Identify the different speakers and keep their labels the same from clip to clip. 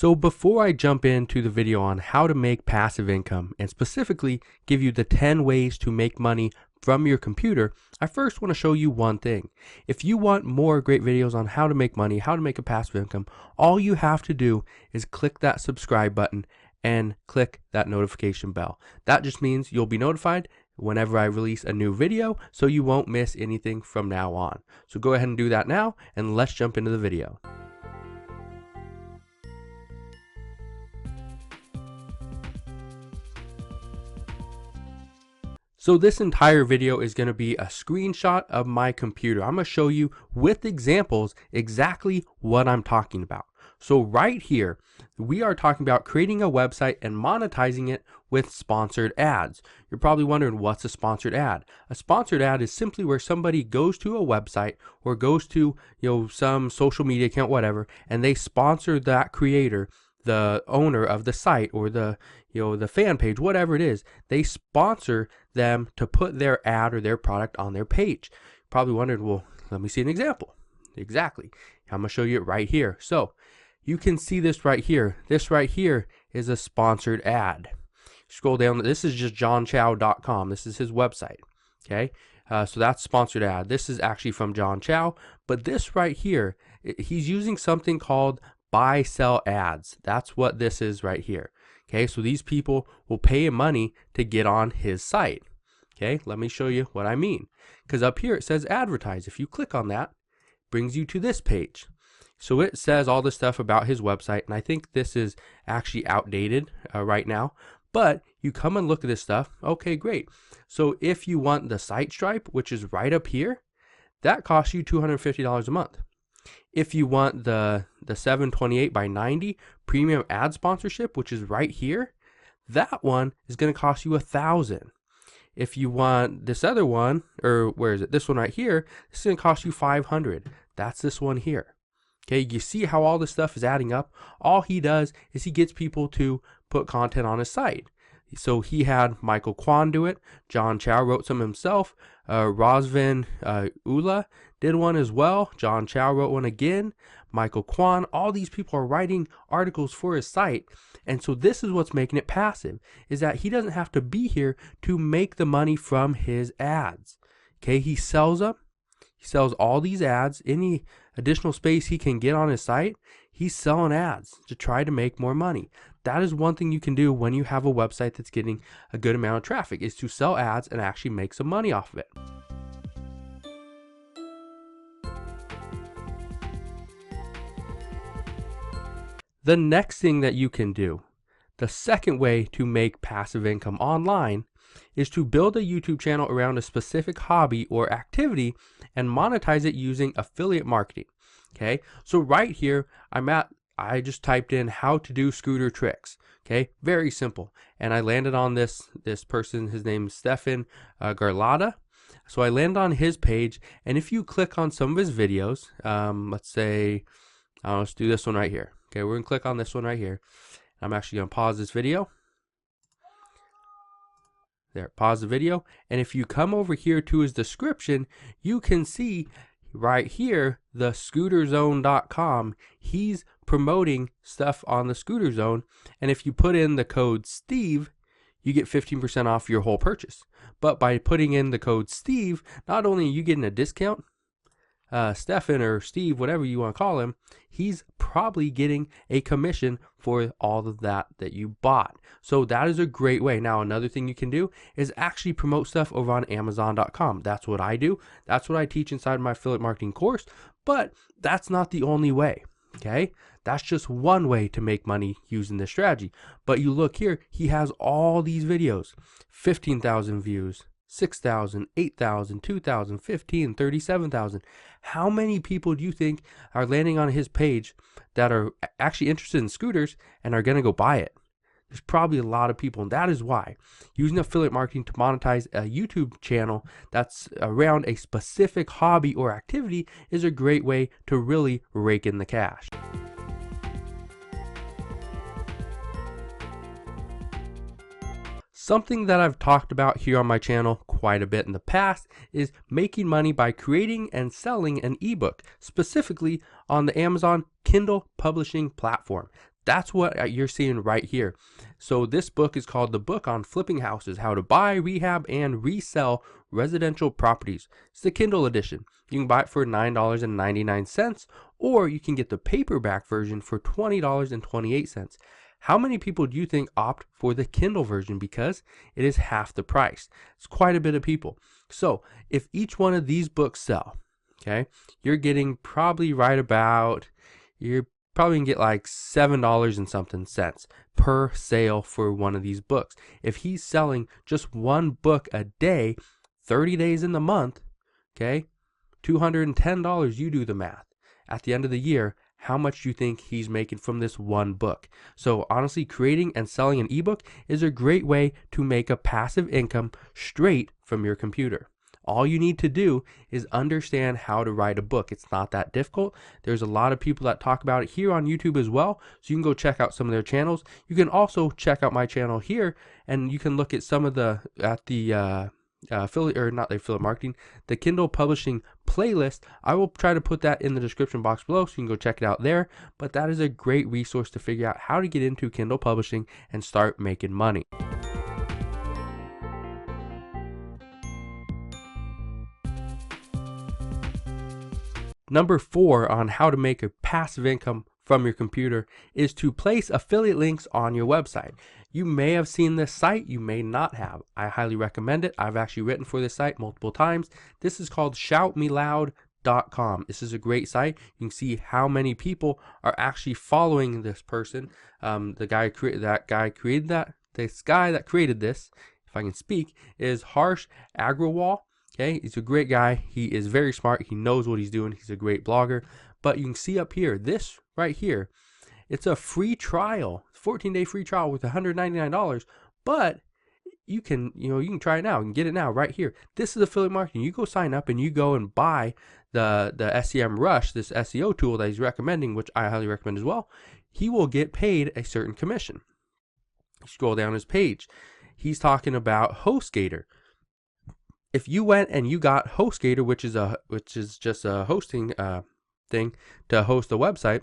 Speaker 1: So before I jump into the video on how to make passive income and specifically give you the 10 ways to make money from your computer, I first want to show you one thing. If you want more great videos on how to make money, how to make a passive income, all you have to do is click that subscribe button and click that notification bell. That just means you'll be notified whenever I release a new video, so you won't miss anything from now on. So go ahead and do that now, and let's jump into the video. So this entire video is going to be a screenshot of my computer. I'm going to show you with examples exactly what I'm talking about. So right here, we are talking about creating a website and monetizing it with sponsored ads. You're probably wondering, what's a sponsored ad? A sponsored ad is simply where somebody goes to a website or goes to, some social media account, whatever, and they sponsor that creator, the owner of the site or the fan page, whatever it is. They sponsor them to put their ad or their product on their page. You're probably wondering, well, let me see an example. Exactly. I'm going to show you it right here. So you can see this right here. This right here is a sponsored ad. Scroll down. This is just johnchow.com. This is his website. Okay. So that's sponsored ad. This is actually from John Chow, but this right here, he's using something called buy sell ads. That's what this is right here. Okay, so these people will pay him money to get on his site. Okay, let me show you what I mean. Because up here it says advertise. If you click on that, it brings you to this page. So it says all the stuff about his website, and I think this is actually outdated right now. But you come and look at this stuff. Okay, great. So if you want the site stripe, which is right up here, that costs you $250 a month. If you want the 728 by 90 premium ad sponsorship, which is right here, that one is going to cost you $1,000. If you want this other one, or where is it? This one right here, this is going to cost you $500. That's this one here. Okay, you see how all this stuff is adding up? All he does is he gets people to put content on his site. So he had Michael Kwan do it. John Chow wrote some himself. Rosvin Ula did one as well. John Chow wrote one again. Michael Kwan. All these people are writing articles for his site. And so this is what's making it passive, is that he doesn't have to be here to make the money from his ads. Okay, he sells them. He sells all these ads. Any additional space he can get on his site, he's selling ads to try to make more money. That is one thing you can do when you have a website that's getting a good amount of traffic, is to sell ads and actually make some money off of it. The next thing that you can do, the second way to make passive income online, is to build a YouTube channel around a specific hobby or activity and monetize it using affiliate marketing. Okay, so right here, I just typed in how to do scooter tricks. Okay, very simple. And I landed on this person, his name is Stefan Garlada. So I landed on his page, and if you click on some of his videos, let's say, let's do this one right here. Okay, we're gonna click on this one right here. I'm actually gonna pause this video. There, pause the video. And if you come over here to his description, you can see right here, the scooterzone.com, he's promoting stuff on the Scooter Zone. And if you put in the code Steve, you get 15% off your whole purchase. But by putting in the code Steve, not only are you getting a discount, Stefan or Steve, whatever you want to call him, he's probably getting a commission for all of that you bought. So that is a great way. Now, another thing you can do is actually promote stuff over on Amazon.com. That's what I do. That's what I teach inside my affiliate marketing course. But that's not the only way. Okay, that's just one way to make money using this strategy. But you look here, he has all these videos, 15,000 views, 6,000, 8,000, 2,000, 15, 37,000. How many people do you think are landing on his page that are actually interested in scooters and are going to go buy it? There's probably a lot of people, and that is why using affiliate marketing to monetize a YouTube channel that's around a specific hobby or activity is a great way to really rake in the cash. Something that I've talked about here on my channel quite a bit in the past is making money by creating and selling an ebook, specifically on the Amazon Kindle publishing platform. That's what you're seeing right here. So this book is called The Book on Flipping Houses, How to Buy, Rehab, and Resell Residential Properties. It's the Kindle edition. You can buy it for $9.99, or you can get the paperback version for $20.28. How many people do you think opt for the Kindle version? Because it is half the price. It's quite a bit of people. So if each one of these books sell, okay, you're getting probably right about, you're probably can get like $7 and something cents per sale for one of these books. If he's selling just one book a day, 30 days in the month, okay, $210, you do the math. At the end of the year, how much do you think he's making from this one book? So honestly, creating and selling an ebook is a great way to make a passive income straight from your computer. All you need to do is understand how to write a book. It's not that difficult. There's a lot of people that talk about it here on YouTube as well, so you can go check out some of their channels. You can also check out my channel here, and you can look at some of the affiliate, or not the affiliate marketing, the Kindle publishing playlist. I will try to put that in the description box below, so you can go check it out there. But that is a great resource to figure out how to get into Kindle publishing and start making money. Number 4 on how to make a passive income from your computer is to place affiliate links on your website. You may have seen this site, you may not have. I highly recommend it. I've actually written for this site multiple times. This is called shoutmeloud.com. This is a great site. You can see how many people are actually following this person. This guy that created this, if I can speak, is Harsh Agrawal. Okay, he's a great guy. He is very smart. He knows what he's doing. He's a great blogger. But you can see up here, this right here, it's a free trial, 14-day free trial with $199. But you can try it now. You can get it now right here. This is affiliate marketing. You go sign up and you go and buy the SEM Rush, this SEO tool that he's recommending, which I highly recommend as well. He will get paid a certain commission. Scroll down his page. He's talking about HostGator. If you went and you got HostGator, which is just a hosting thing to host a website,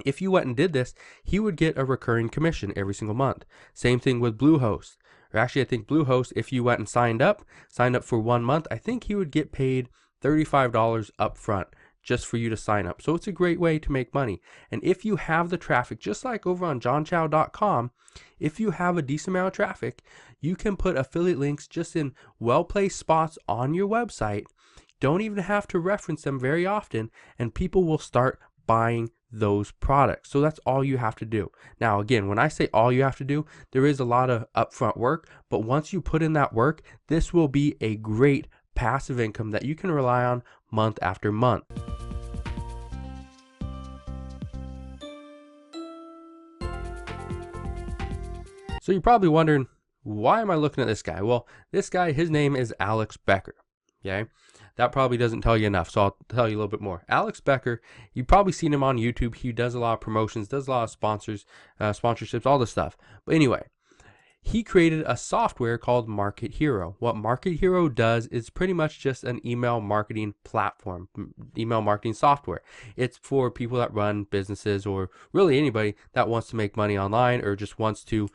Speaker 1: if you went and did this, he would get a recurring commission every single month. Same thing with Bluehost. Or actually, I think Bluehost, if you went and signed up for 1 month, I think he would get paid $35 up front just for you to sign up. So it's a great way to make money. And if you have the traffic, just like over on johnchow.com, if you have a decent amount of traffic, you can put affiliate links just in well-placed spots on your website. Don't even have to reference them very often, and people will start buying those products. So that's all you have to do. Now, again, when I say all you have to do, there is a lot of upfront work, but once you put in that work, this will be a great passive income that you can rely on month after month. So you're probably wondering, why am I looking at this guy? Well, this guy, his name is Alex Becker. Okay, that probably doesn't tell you enough, so I'll tell you a little bit more. Alex Becker, you've probably seen him on YouTube. He does a lot of promotions, does a lot of sponsorships, all this stuff. But anyway, he created a software called Market Hero. What Market Hero does is pretty much just an email marketing platform, email marketing software. It's for people that run businesses, or really anybody that wants to make money online or just wants to,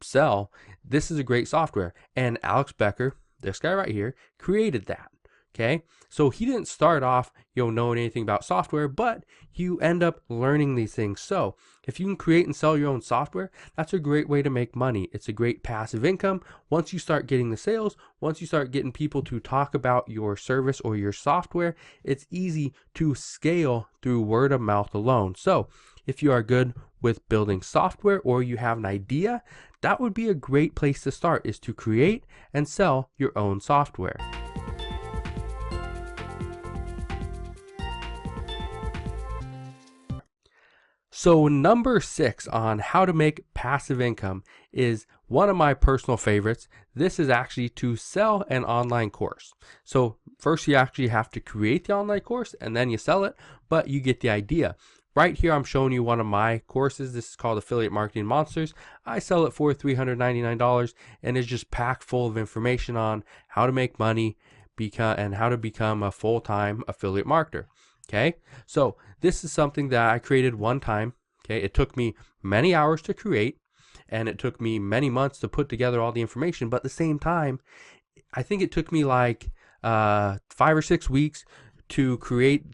Speaker 1: sell. This is a great software. And Alex Becker, this guy right here, created that. Okay, so he didn't start off, knowing anything about software, but you end up learning these things. So if you can create and sell your own software, that's a great way to make money. It's a great passive income. Once you start getting the sales, once you start getting people to talk about your service or your software, it's easy to scale through word of mouth alone. So if you are good with building software, or you have an idea, that would be a great place to start, is to create and sell your own software. So number 6 on how to make passive income is one of my personal favorites. This is actually to sell an online course. So first you actually have to create the online course and then you sell it, but you get the idea. Right here I'm showing you one of my courses. This is called Affiliate Marketing Monsters. I sell it for $399 and it's just packed full of information on how to make money and how to become a full-time affiliate marketer. Okay, so this is something that I created one time. Okay, it took me many hours to create, and it took me many months to put together all the information, but at the same time, I think it took me like 5 or 6 weeks to create,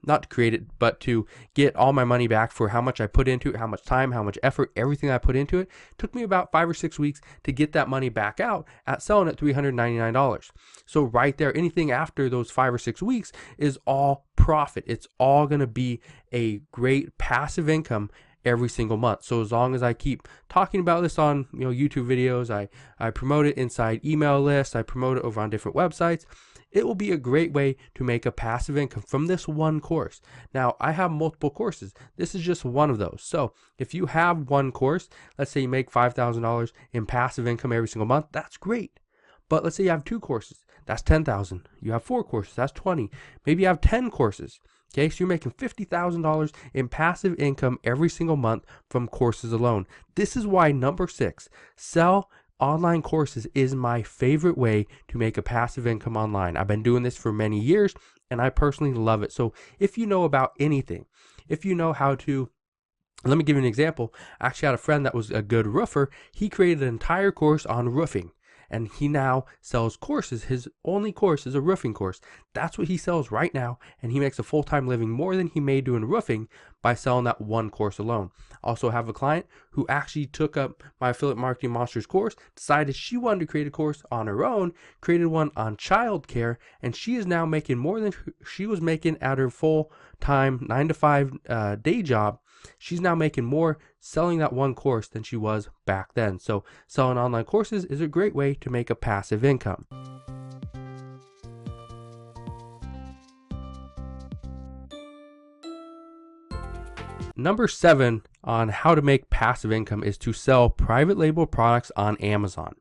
Speaker 1: not to create it, but to get all my money back for how much I put into it, how much time, how much effort, everything I put into it. It took me about 5 or 6 weeks to get that money back out at selling at $399. So right there, anything after those 5 or 6 weeks is all profit. It's all going to be a great passive income every single month. So as long as I keep talking about this on YouTube videos, I promote it inside email lists, I promote it over on different websites, it will be a great way to make a passive income from this one course. Now, I have multiple courses. This is just one of those. So if you have one course, let's say you make $5,000 in passive income every single month, that's great. But let's say you have 2 courses, that's $10,000. You have 4 courses, that's 20. Maybe you have 10 courses. Okay, so you're making $50,000 in passive income every single month from courses alone. This is why number 6, sell online courses, is my favorite way to make a passive income online. I've been doing this for many years and I personally love it. So if you know about anything, if you know how to, let me give you an example. I actually had a friend that was a good roofer. He created an entire course on roofing, and he now sells courses. His only course is a roofing course. That's what he sells right now, and he makes a full-time living more than he made doing roofing by selling that one course alone. Also have a client who actually took up my Affiliate Marketing Monsters course, decided she wanted to create a course on her own, created one on childcare, and she is now making more than she was making at her full-time 9-to-5 day job. She's now making more selling that one course than she was back then. So selling online courses is a great way to make a passive income. Number 7 on how to make passive income is to sell private label products on Amazon.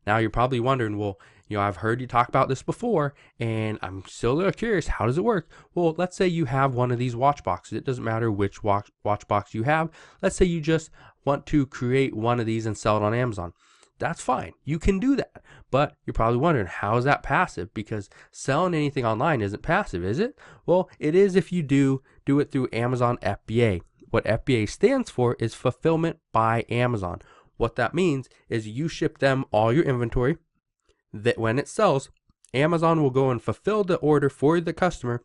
Speaker 1: Now you're probably wondering, well, I've heard you talk about this before, and I'm still a little curious, how does it work? Well, let's say you have one of these watch boxes. It doesn't matter which watch box you have. Let's say you just want to create one of these and sell it on Amazon. That's fine. You can do that. But you're probably wondering, how is that passive? Because selling anything online isn't passive, is it? Well, it is if you do it through Amazon FBA. What FBA stands for is Fulfillment by Amazon. What that means is you ship them all your inventory. That when it sells, Amazon will go and fulfill the order for the customer,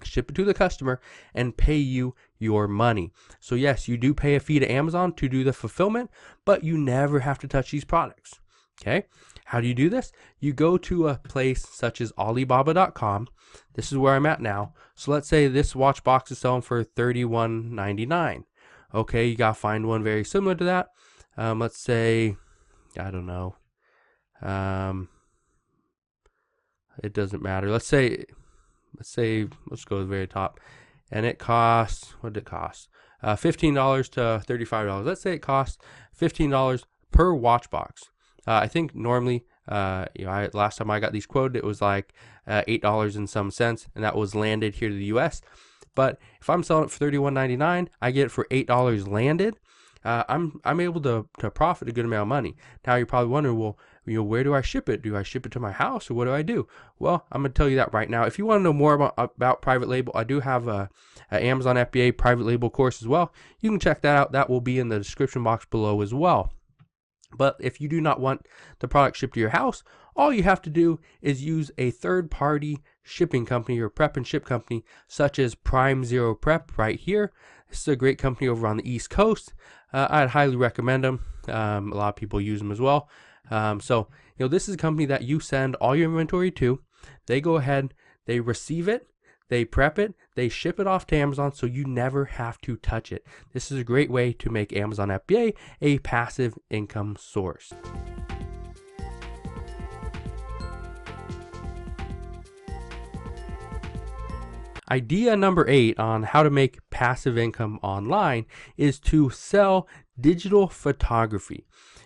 Speaker 1: ship it to the customer, and pay you your money. So yes, you do pay a fee to Amazon to do the fulfillment, but you never have to touch these products. Okay, how do you do this? You go to a place such as Alibaba.com. This is where I'm at now. So let's say this watch box is selling for $31.99. Okay, you gotta find one very similar to that. Let's say, I don't know. It doesn't matter. Let's go to the very top, and it costs, what did it cost? $15 to $35. Let's say it costs $15 per watch box. I think normally, last time I got these quoted, it was like $8 and some cents, and that was landed here to the U.S. But if I'm selling it for $31.99, I get it for $8 landed. I'm able to profit a good amount of money. Now you're probably wondering, well, where do I ship it? Do I ship it to my house, or what do I do? Well, I'm going to tell you that right now. If you want to know more about private label, I do have a Amazon FBA private label course as well. You can check that out. That will be in the description box below as well. But if you do not want the product shipped to your house, all you have to do is use a third-party shipping company or prep and ship company such as Prime Zero Prep right here. This is a great company over on the East Coast. I'd highly recommend them. A lot of people use them as well. So this is a company that you send all your inventory to. They go ahead, they receive it, they prep it, they ship it off to Amazon, so you never have to touch it. This is a great way to make Amazon FBA a passive income source. Idea number 8 on how to make passive income online is to sell digital photography.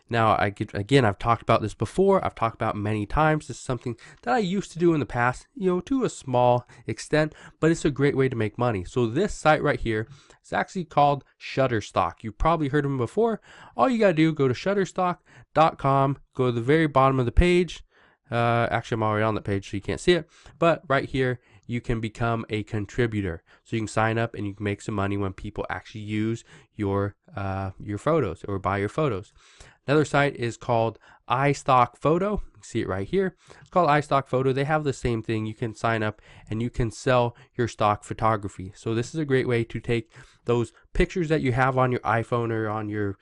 Speaker 1: Now, I've talked about this before. I've talked about many times. This is something that I used to do in the past, to a small extent, but it's a great way to make money. So this site right here is actually called Shutterstock. You've probably heard of them before. All you got to do, go to shutterstock.com, go to the very bottom of the page. Actually, I'm already on the page, so you can't see it. But right here, you can become a contributor. So you can sign up and you can make some money when people actually use your photos or buy your photos. Another site is called Istockphoto. You can see it right here. It's called Istockphoto. They have the same thing. You can sign up and you can sell your stock photography. So this is a great way to take those pictures that you have on your iPhone or on your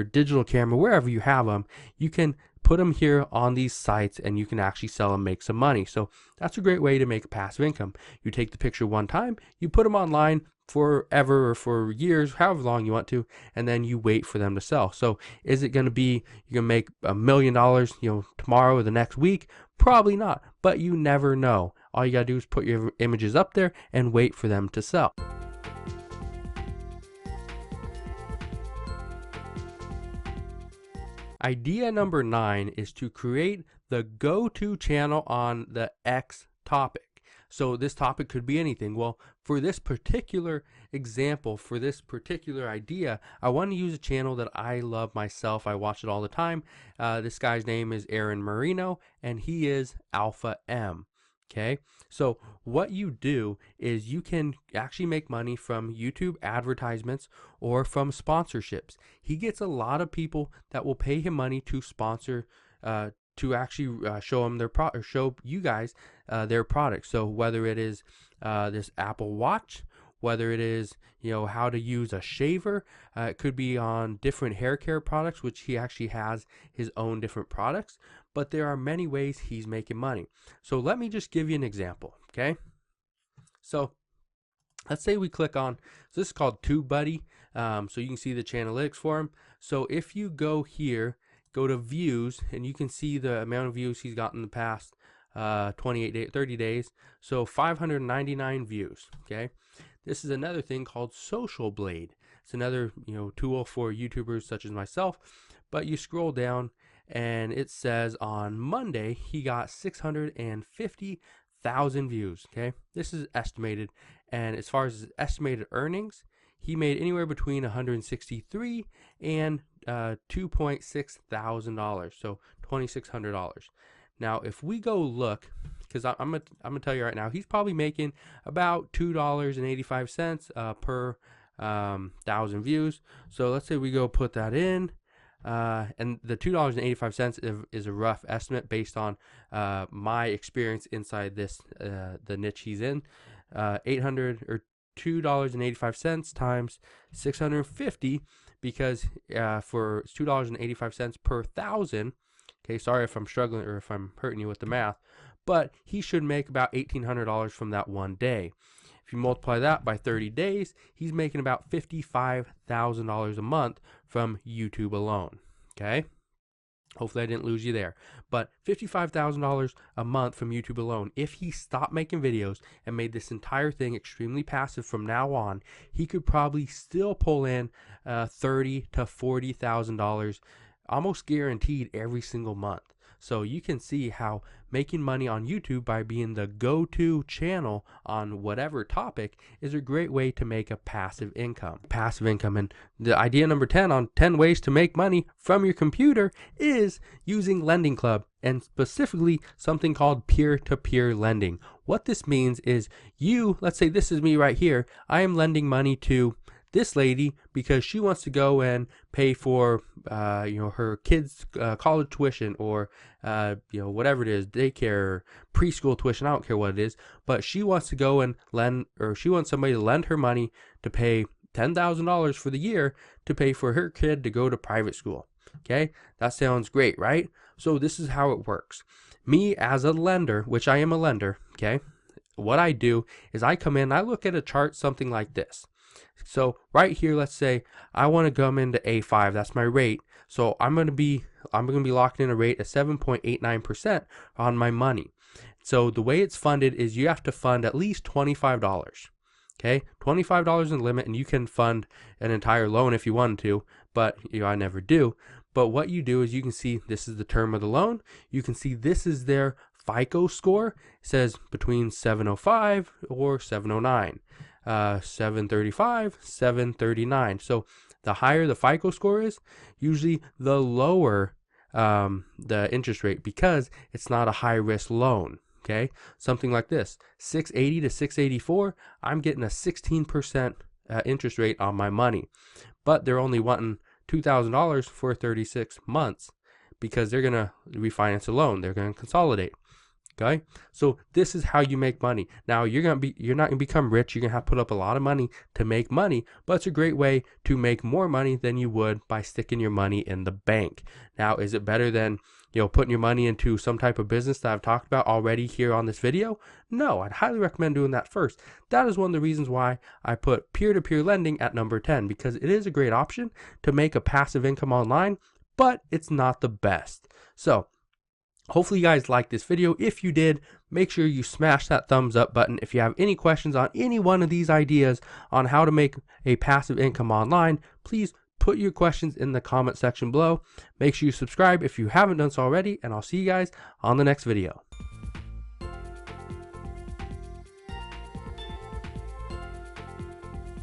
Speaker 1: digital camera, wherever you have them. You can put them here on these sites and you can actually sell and make some money. So that's a great way to make a passive income. You take the picture one time, you put them online forever or for years, however long you want to, and then you wait for them to sell. So is it going to be you're going to make $1 million, tomorrow or the next week? Probably not, but you never know. All you got to do is put your images up there and wait for them to sell. Idea number 9 is to create the go-to channel on the X topic. So this topic could be anything. Well, for this particular example, for this particular idea, I want to use a channel that I love myself. I watch it all the time. This guy's name is Aaron Marino, and he is Alpha M. Okay, so what you do is you can actually make money from YouTube advertisements or from sponsorships. He gets a lot of people that will pay him money to sponsor, to actually show them their show you guys their products. So whether it is this Apple Watch, whether it is how to use a shaver, it could be on different hair care products, which he actually has his own different products. But there are many ways he's making money. So let me just give you an example, okay? So let's say we click on, so this is called TubeBuddy, so you can see the channelytics for him. So if you go here, go to views, and you can see the amount of views he's gotten in the past 30 days. So 599 views, okay? This is another thing called Social Blade. It's another tool for YouTubers such as myself. But you scroll down and it says on Monday he got 650,000 views, okay? This is estimated, and as far as his estimated earnings, he made anywhere between 163 and $2.6 thousand, so $2,600. Now if we go look, because I'm gonna tell you right now, he's probably making about $2.85 per 1,000 views. So let's say we go put that in, and the $2.85 is a rough estimate based on my experience inside this the niche he's in. 800 or $2.85 times 650, because for $2.85 per 1,000. Okay, sorry if I'm struggling or if I'm hurting you with the math, but he should make about $1,800 from that one day. If you multiply that by 30 days, he's making about $55,000 a month from YouTube alone. Okay? Hopefully I didn't lose you there. But $55,000 a month from YouTube alone. If he stopped making videos and made this entire thing extremely passive from now on, he could probably still pull in $30,000 to $40,000 almost guaranteed every single month. So you can see how making money on YouTube by being the go-to channel on whatever topic is a great way to make a passive income. And the idea number 10 on 10 ways to make money from your computer is using Lending Club, and specifically something called peer-to-peer lending. What this means is let's say this is me right here. I am lending money to this lady because she wants to go and pay for her kids' college tuition, or whatever it is, daycare, preschool tuition. I don't care what it is, but she wants to go and she wants somebody to lend her money to pay $10,000 for the year to pay for her kid to go to private school. Okay, that sounds great, right? So this is how it works. Me as a lender, which I am a lender, okay, what I do is I come in, I look at a chart something like this. So right here, let's say I want to come into A5. That's my rate. So I'm going to be locked in a rate of 7.89% on my money. So the way it's funded is you have to fund at least $25. Okay, $25 in the limit, and you can fund an entire loan if you wanted to, but I never do. But what you do is you can see this is the term of the loan. You can see this is their FICO score. It says between 705 or 709. 735, 739. So the higher the FICO score is, usually the lower the interest rate, because it's not a high risk loan. Okay, something like this, 680 to 684, I'm getting a 16% interest rate on my money, but they're only wanting $2,000 for 36 months because they're gonna refinance a loan, they're gonna consolidate. Okay, so this is how you make money. Now you're not gonna become rich. You're gonna have to put up a lot of money to make money, but it's a great way to make more money than you would by sticking your money in the bank. Now, is it better than putting your money into some type of business that I've talked about already here on this video? No, I'd highly recommend doing that first. That is one of the reasons why I put peer-to-peer lending at number 10, because it is a great option to make a passive income online, but it's not the best. So hopefully you guys liked this video. If you did, make sure you smash that thumbs up button. If you have any questions on any one of these ideas on how to make a passive income online, please put your questions in the comment section below. Make sure you subscribe if you haven't done so already, and I'll see you guys on the next video.